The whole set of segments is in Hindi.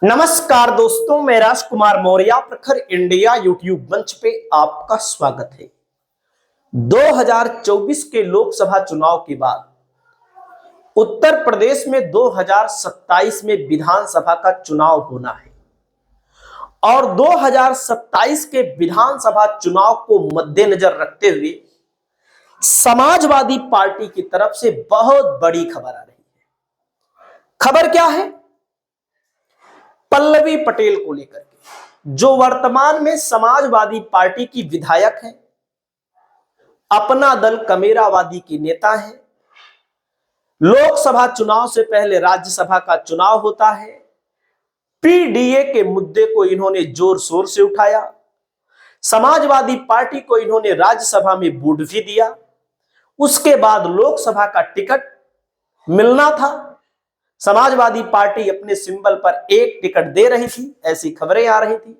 नमस्कार दोस्तों, मैं राजकुमार मौर्य प्रखर इंडिया यूट्यूब मंच पे आपका स्वागत है। 2024 के लोकसभा चुनाव के बाद उत्तर प्रदेश में 2027 में विधानसभा का चुनाव होना है और 2027 के विधानसभा चुनाव को मद्देनजर रखते हुए समाजवादी पार्टी की तरफ से बहुत बड़ी खबर आ रही है। खबर क्या है? पल्लवी पटेल को लेकर के, जो वर्तमान में समाजवादी पार्टी की विधायक है, अपना दल कमेरावादी की नेता है। लोकसभा चुनाव से पहले राज्यसभा का चुनाव होता है। पीडीए के मुद्दे को इन्होंने जोर शोर से उठाया। समाजवादी पार्टी को इन्होंने राज्यसभा में वोट भी दिया। उसके बाद लोकसभा का टिकट मिलना था। समाजवादी पार्टी अपने सिंबल पर एक टिकट दे रही थी, ऐसी खबरें आ रही थी।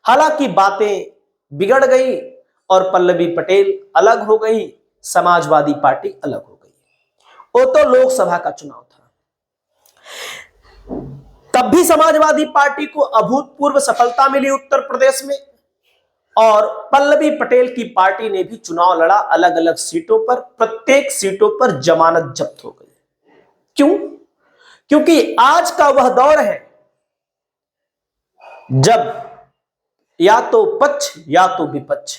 हालांकि बातें बिगड़ गई और पल्लवी पटेल अलग हो गई, समाजवादी पार्टी अलग हो गई। वो तो लोकसभा का चुनाव था। तब भी समाजवादी पार्टी को अभूतपूर्व सफलता मिली उत्तर प्रदेश में और पल्लवी पटेल की पार्टी ने भी चुनाव लड़ा अलग अलग सीटों पर। प्रत्येक सीटों पर जमानत जब्त हो गई। क्यों? क्योंकि आज का वह दौर है जब या तो पक्ष या तो विपक्ष,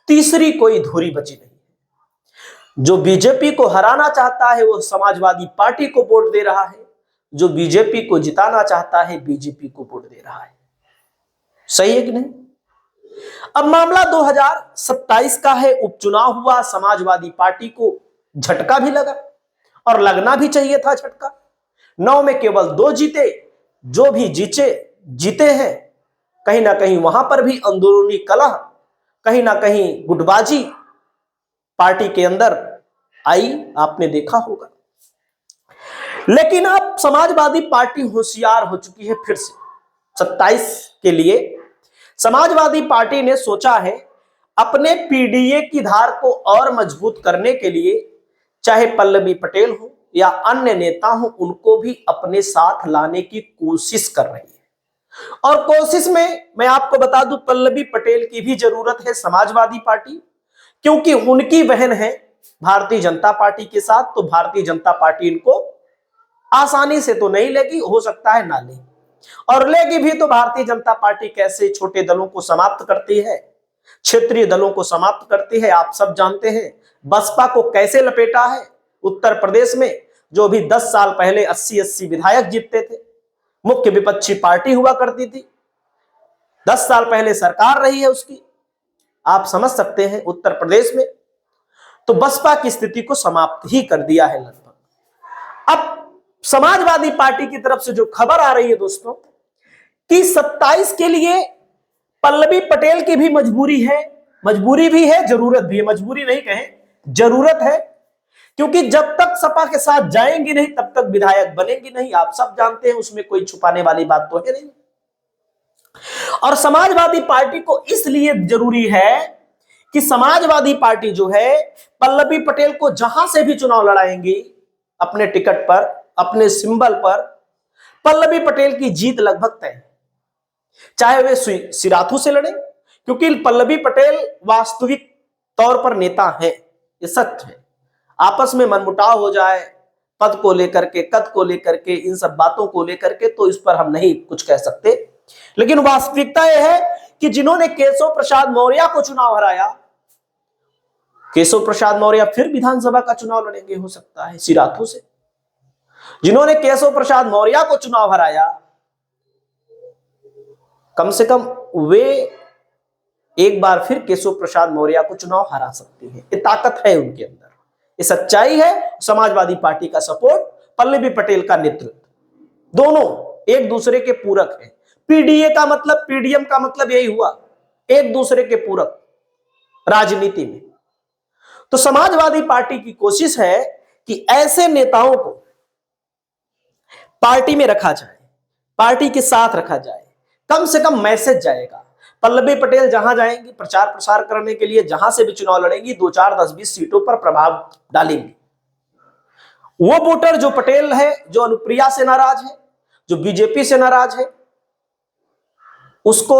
तीसरी कोई धुरी बची नहीं। जो बीजेपी को हराना चाहता है वो समाजवादी पार्टी को वोट दे रहा है, जो बीजेपी को जिताना चाहता है बीजेपी को वोट दे रहा है। सही है कि नहीं? अब मामला 2027 का है। उपचुनाव हुआ, समाजवादी पार्टी को झटका भी लगा और लगना भी चाहिए था झटका। 9 में केवल 2 जीते। जो भी जीते हैं, कहीं ना कहीं वहां पर भी अंदरूनी कलह, कहीं ना कहीं गुटबाजी पार्टी के अंदर आई, आपने देखा होगा। लेकिन अब समाजवादी पार्टी होशियार हो चुकी है। फिर से 27 के लिए समाजवादी पार्टी ने सोचा है अपने पीडीए की धार को और मजबूत करने के लिए, चाहे पल्लवी पटेल हो या अन्य नेता हो, उनको भी अपने साथ लाने की कोशिश कर रही है। और कोशिश में मैं आपको बता दूं, पल्लवी पटेल की भी जरूरत है समाजवादी पार्टी, क्योंकि उनकी बहन है भारतीय जनता पार्टी के साथ। तो भारतीय जनता पार्टी इनको आसानी से तो नहीं लेगी, हो सकता है ना ले, और लेगी भी तो भारतीय जनता पार्टी कैसे छोटे दलों को समाप्त करती है, क्षेत्रीय दलों को समाप्त करती है, आप सब जानते हैं। बसपा को कैसे लपेटा है उत्तर प्रदेश में, जो भी 10 साल पहले 80-80 विधायक जीतते थे, मुख्य विपक्षी पार्टी हुआ करती थी। 10 साल पहले सरकार रही है उसकी, आप समझ सकते हैं उत्तर प्रदेश में। तो बसपा की स्थिति को समाप्त ही कर दिया है लगभग। अब समाजवादी पार्टी की तरफ से जो खबर आ रही है दोस्तों, कि 27 के लिए पल्लवी पटेल की भी मजबूरी है, मजबूरी भी है, जरूरत भी है। मजबूरी नहीं कहें, जरूरत है, क्योंकि जब तक सपा के साथ जाएंगी नहीं तब तक विधायक बनेंगी नहीं, आप सब जानते हैं। उसमें कोई छुपाने वाली बात तो है नहीं। और समाजवादी पार्टी को इसलिए जरूरी है कि समाजवादी पार्टी जो है पल्लवी पटेल को जहां से भी चुनाव लड़ाएंगी अपने टिकट पर, अपने सिंबल पर, पल्लवी पटेल की जीत लगभग तय है। चाहे वे सिराथू से लड़े, क्योंकि पल्लवी पटेल वास्तविक तौर पर नेता है, ये सच है। आपस में मनमुटाव हो जाए पद को लेकर के, कद को लेकर के, इन सब बातों को लेकर के, तो इस पर हम नहीं कुछ कह सकते। लेकिन वास्तविकता यह है कि जिन्होंने केशव प्रसाद मौर्य को चुनाव हराया, केशव प्रसाद मौर्य फिर विधानसभा का चुनाव लड़ेंगे, हो सकता है सिराथू से। जिन्होंने केशव प्रसाद मौर्य को चुनाव हराया, कम से कम वे एक बार फिर केशव प्रसाद मौर्य को चुनाव हरा सकते हैं। ये ताकत है उनके अंदर, ये सच्चाई है। समाजवादी पार्टी का सपोर्ट, पल्लवी पटेल का नेतृत्व, दोनों एक दूसरे के पूरक हैं। पीडीए का मतलब, पीडीएम का मतलब यही हुआ, एक दूसरे के पूरक राजनीति में। तो समाजवादी पार्टी की कोशिश है कि ऐसे नेताओं को पार्टी में रखा जाए, पार्टी के साथ रखा जाए, कम से कम मैसेज जाएगा। पल्लवी पटेल जहां जाएंगी प्रचार प्रसार करने के लिए, जहां से भी चुनाव लड़ेंगी, 2, 4, 10, 20 सीटों पर प्रभाव डालेंगी। वो वोटर जो पटेल है, जो अनुप्रिया से नाराज है, जो बीजेपी से नाराज है, उसको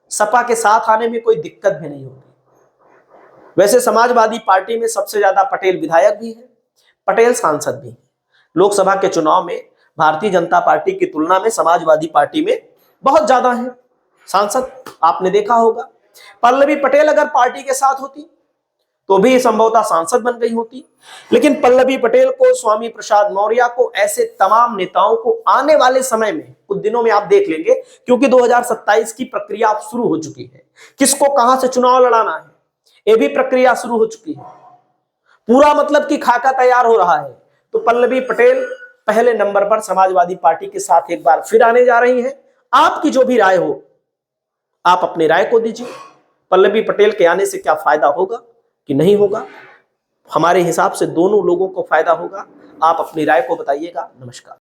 सपा के साथ आने में कोई दिक्कत भी नहीं होगी। वैसे समाजवादी पार्टी में सबसे ज्यादा पटेल विधायक भी है, पटेल सांसद भी है। लोकसभा के चुनाव में भारतीय जनता पार्टी की तुलना में समाजवादी पार्टी में बहुत ज्यादा है सांसद। आपने देखा होगा, पल्लवी पटेल अगर पार्टी के साथ होती तो भी संभवतः सांसद बन गई होती। लेकिन पल्लवी पटेल को, स्वामी प्रसाद मौर्य को, ऐसे तमाम नेताओं को आने वाले समय में कुछ दिनों में आप देख लेंगे, क्योंकि 2027 की प्रक्रिया अब शुरू हो चुकी है। किसको कहां से चुनाव लड़ाना है ये भी प्रक्रिया शुरू हो चुकी है। पूरा मतलब कि खाका तैयार हो रहा है। तो पल्लवी पटेल पहले नंबर पर समाजवादी पार्टी के साथ एक बार फिर आने जा रही हैं। आपकी जो भी राय हो, आप अपनी राय को दीजिए। पल्लवी पटेल के आने से क्या फायदा होगा कि नहीं होगा? हमारे हिसाब से दोनों लोगों को फायदा होगा। आप अपनी राय को बताइएगा। नमस्कार।